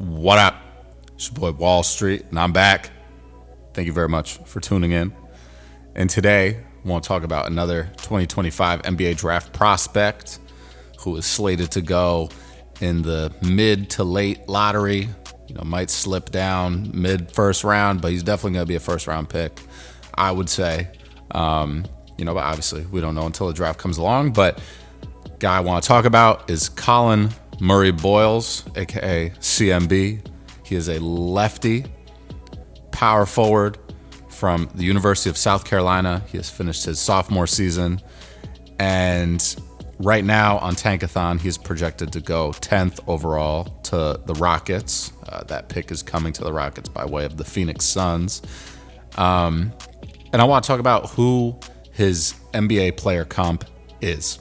What up? It's your boy Wall Street, and I'm back. Thank you very much for tuning in. And today, I want to talk about another 2025 NBA draft prospect who is slated to go in the mid to late lottery. Might slip down mid first round, but he's definitely going to be a first round pick, I would say. But obviously we don't know until the draft comes along. But guy I want to talk about is Collin Murray-Boyles, aka CMB. He is a lefty power forward from the University of South Carolina. He has finished his sophomore season, and right now on Tankathon, he's projected to go 10th overall to the Rockets. That pick is coming to the Rockets by way of the Phoenix Suns. And I want to talk about who his NBA player comp is,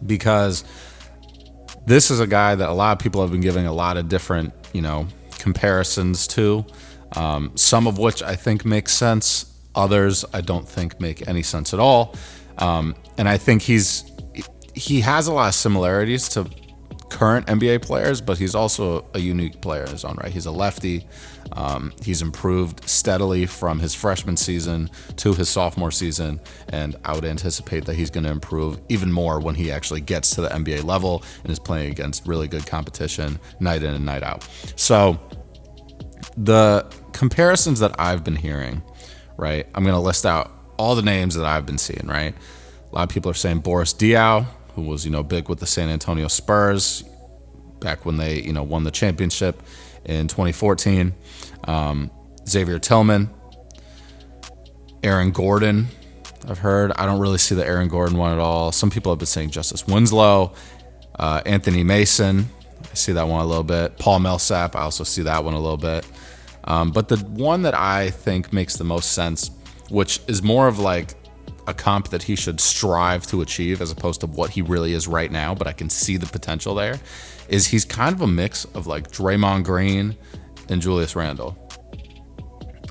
because this is a guy that a lot of people have been giving a lot of different, comparisons to, some of which I think make sense. Others I don't think make any sense at all. And I think he has a lot of similarities to current NBA players, but he's also a unique player in his own right. He's a lefty. He's improved steadily from his freshman season to his sophomore season, and I would anticipate that he's going to improve even more when he actually gets to the NBA level and is playing against really good competition night in and night out. So the comparisons that I've been hearing, right, I'm going to list out all the names that I've been seeing, right? A lot of people are saying Boris Diaw, who was, big with the San Antonio Spurs back when they, won the championship in 2014. Xavier Tillman, Aaron Gordon, I've heard. I don't really see the Aaron Gordon one at all. Some people have been saying Justice Winslow, Anthony Mason. I see that one a little bit. Paul Millsap, I also see that one a little bit. But the one that I think makes the most sense, which is more of like a comp that he should strive to achieve as opposed to what he really is right now, but I can see the potential there, is he's kind of a mix of like Draymond Green and Julius Randle.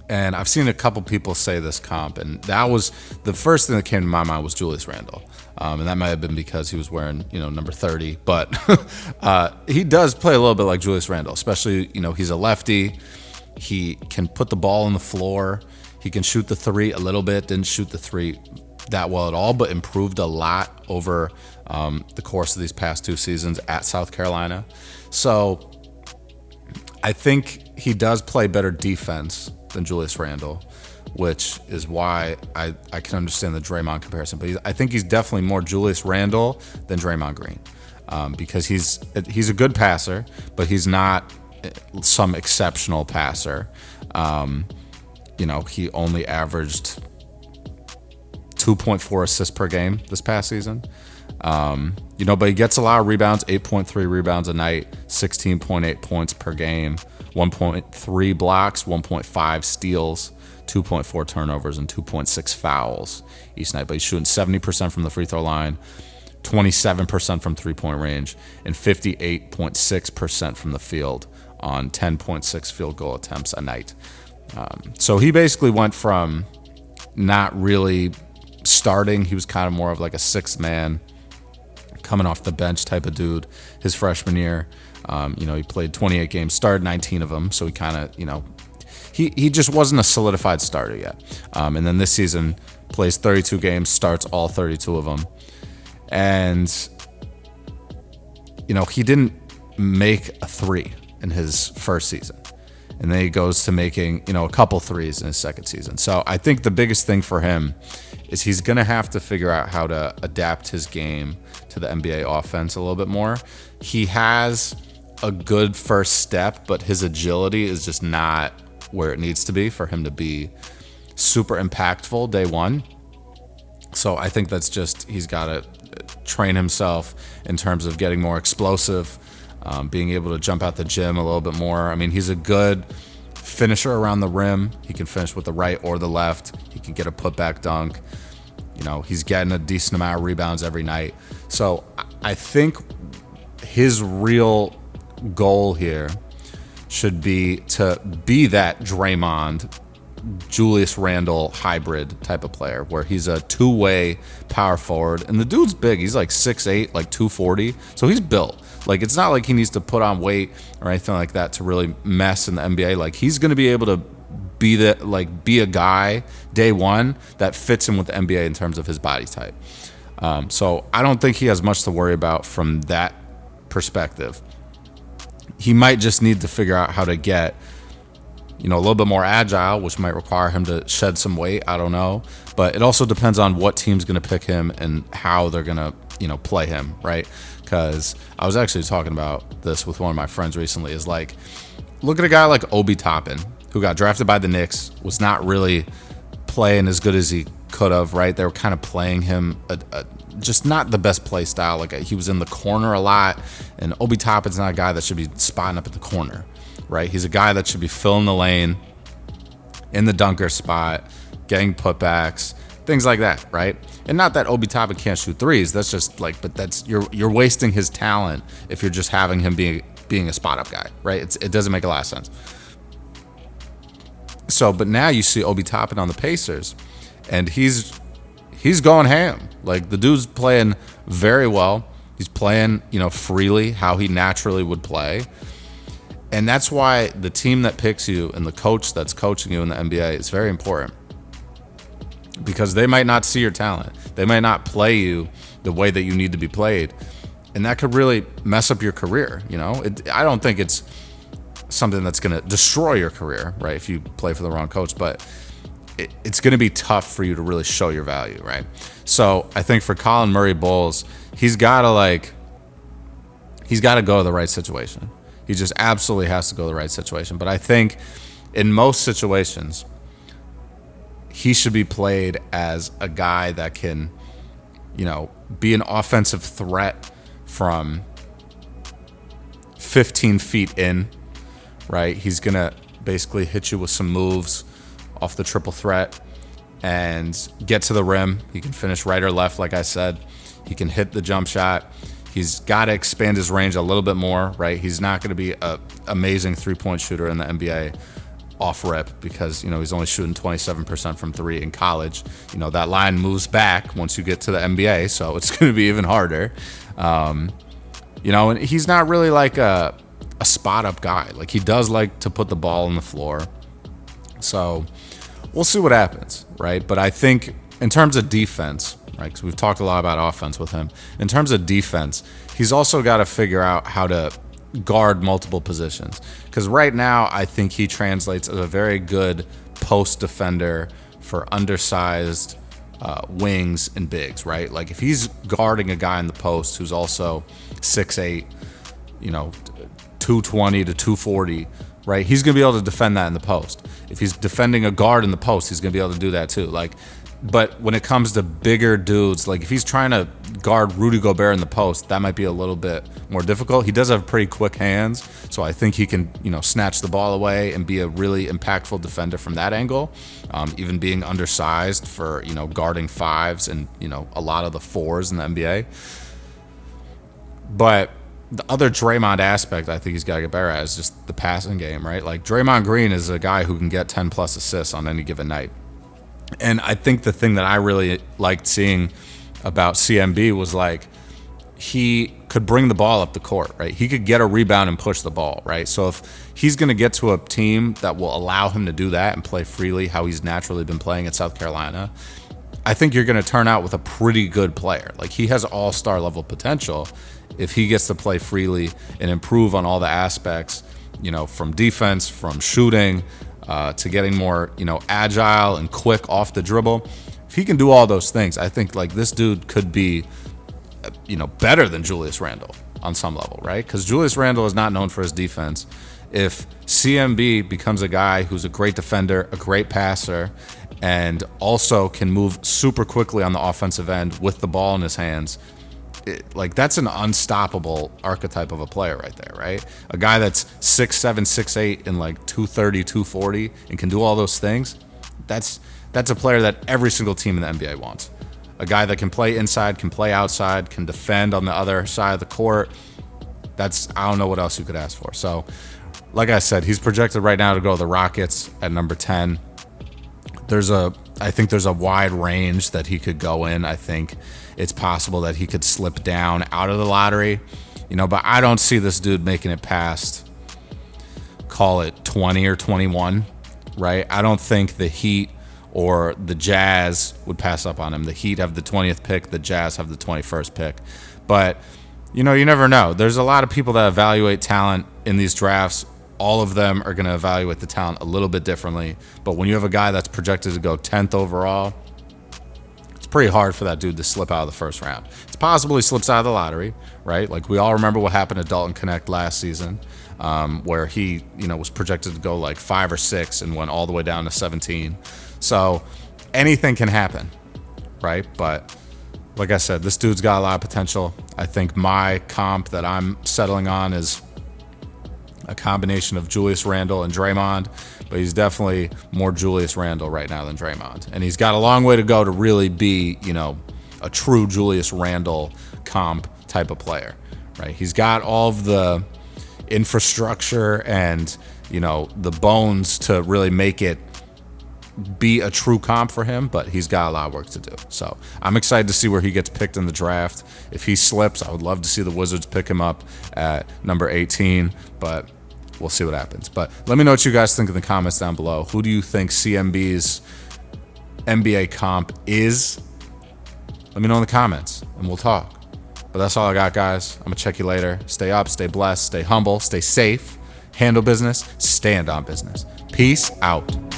And I've seen a couple people say this comp, and that was the first thing that came to my mind was Julius Randle. And that might have been because he was wearing, number 30, but he does play a little bit like Julius Randle, especially, he's a lefty. He can put the ball on the floor. He can shoot the three a little bit, didn't shoot the three that well at all, but improved a lot over the course of these past two seasons at South Carolina. So I think he does play better defense than Julius Randle, which is why I can understand the Draymond comparison. But I think he's definitely more Julius Randle than Draymond Green, because he's a good passer, but he's not some exceptional passer. He only averaged 2.4 assists per game this past season. But he gets a lot of rebounds, 8.3 rebounds a night, 16.8 points per game, 1.3 blocks, 1.5 steals, 2.4 turnovers, and 2.6 fouls each night. But he's shooting 70% from the free throw line, 27% from three-point range, and 58.6% from the field on 10.6 field goal attempts a night. So he basically went from not really starting. He was kind of more of like a sixth man, coming off the bench type of dude his freshman year. He played 28 games, started 19 of them. So he kind of, he just wasn't a solidified starter yet. And then this season plays 32 games, starts all 32 of them. And, he didn't make a three in his first season. And then he goes to making, a couple threes in his second season. So I think the biggest thing for him is he's going to have to figure out how to adapt his game to the NBA offense a little bit more. He has a good first step, but his agility is just not where it needs to be for him to be super impactful day one. So I think that's just, he's got to train himself in terms of getting more explosive, being able to jump out the gym a little bit more. I mean, he's a good finisher around the rim. He can finish with the right or the left. He can get a putback dunk. He's getting a decent amount of rebounds every night. So I think his real goal here should be to be that Draymond, Julius Randle hybrid type of player where he's a two-way power forward. And the dude's big. He's like 6'8", like 240. So he's built. Like, it's not like he needs to put on weight or anything like that to really mess in the NBA. Like, he's going to be able to be a guy day one that fits in with the NBA in terms of his body type. So I don't think he has much to worry about from that perspective. He might just need to figure out how to get, a little bit more agile, which might require him to shed some weight. I don't know. But it also depends on what team's going to pick him and how they're going to, play him, right? Because I was actually talking about this with one of my friends recently, is like, look at a guy like Obi Toppin, who got drafted by the Knicks, was not really playing as good as he could have, right? They were kind of playing him just not the best play style. Like, he was in the corner a lot, and Obi Toppin's not a guy that should be spotting up at the corner, right? He's a guy that should be filling the lane in the dunker spot, getting putbacks, things like that, right? And not that Obi Toppin can't shoot threes. That's just like, but that's you're wasting his talent if you're just having him being a spot up guy, right? It doesn't make a lot of sense. So, but now you see Obi Toppin on the Pacers, and he's going ham. Like, the dude's playing very well. He's playing, freely how he naturally would play. And that's why the team that picks you and the coach that's coaching you in the NBA is very important. Because they might not see your talent. They might not play you the way that you need to be played. And that could really mess up your career, I don't think it's something that's going to destroy your career, right, if you play for the wrong coach. But it's going to be tough for you to really show your value, right? So I think for Collin Murray-Boyles, he's got to go to the right situation. He just absolutely has to go to the right situation. But I think in most situations, he should be played as a guy that can, be an offensive threat from 15 feet in, right? He's going to basically hit you with some moves off the triple threat and get to the rim. He can finish right or left, like I said. He can hit the jump shot. He's got to expand his range a little bit more, right? He's not going to be an amazing three-point shooter in the NBA off rip because, he's only shooting 27% from three in college. That line moves back once you get to the NBA, so it's going to be even harder. And he's not really like a spot-up guy. Like, he does like to put the ball on the floor. So we'll see what happens, right? But I think in terms of defense, right, because we've talked a lot about offense with him, in terms of defense, he's also got to figure out how to guard multiple positions. Because right now, I think he translates as a very good post defender for undersized wings and bigs, right? Like, if he's guarding a guy in the post who's also 6'8", 220 to 240, right? He's going to be able to defend that in the post. If he's defending a guard in the post, he's going to be able to do that too. But when it comes to bigger dudes, like if he's trying to guard Rudy Gobert in the post, that might be a little bit more difficult. He does have pretty quick hands, so I think he can, snatch the ball away and be a really impactful defender from that angle. Even being undersized for, guarding fives and, a lot of the fours in the NBA. But the other Draymond aspect I think he's got to get better at is just the passing game, right? Like, Draymond Green is a guy who can get 10 plus assists on any given night. And I think the thing that I really liked seeing about CMB was like he could bring the ball up the court, right? He could get a rebound and push the ball, right? So if he's going to get to a team that will allow him to do that and play freely how he's naturally been playing at South Carolina, I think you're going to turn out with a pretty good player. Like, he has all-star level potential if he gets to play freely and improve on all the aspects, from defense, from shooting, to getting more, agile and quick off the dribble. If he can do all those things, I think like this dude could be, better than Julius Randle on some level, right? Because Julius Randle is not known for his defense. If CMB becomes a guy who's a great defender, a great passer, and also can move super quickly on the offensive end with the ball in his hands, that's an unstoppable archetype of a player right there, right? A guy that's 6'7", 6'8", and like 230, 240, and can do all those things. That's a player that every single team in the NBA wants. A guy that can play inside, can play outside, can defend on the other side of the court. I don't know what else you could ask for. So, like I said, he's projected right now to go to the Rockets at number 10. I think there's a wide range that he could go in. I think it's possible that he could slip down out of the lottery But I don't see this dude making it past, call it 20 or 21, right? I don't think the Heat or the Jazz would pass up on him. The Heat have the 20th pick, the Jazz have the 21st pick. But, you never know. There's a lot of people that evaluate talent in these drafts. All of them are going to evaluate the talent a little bit differently. But when you have a guy that's projected to go 10th overall, it's pretty hard for that dude to slip out of the first round. It's possible he slips out of the lottery, right? Like, we all remember what happened to Dalton Connect last season, where he, was projected to go like 5 or 6 and went all the way down to 17. So anything can happen, right? But like I said, this dude's got a lot of potential. I think my comp that I'm settling on is a combination of Julius Randle and Draymond, but he's definitely more Julius Randle right now than Draymond. And he's got a long way to go to really be, a true Julius Randle comp type of player, right? He's got all of the infrastructure and, the bones to really make it be a true comp for him, but he's got a lot of work to do. So I'm excited to see where he gets picked in the draft. If he slips, I would love to see the Wizards pick him up at number 18, but we'll see what happens. But let me know what you guys think in the comments down below. Who do you think CMB's NBA comp is? Let me know in the comments and we'll talk. But that's all I got, guys. I'm gonna check you later. Stay up, stay blessed, stay humble, stay safe, handle business, stand on business. Peace out.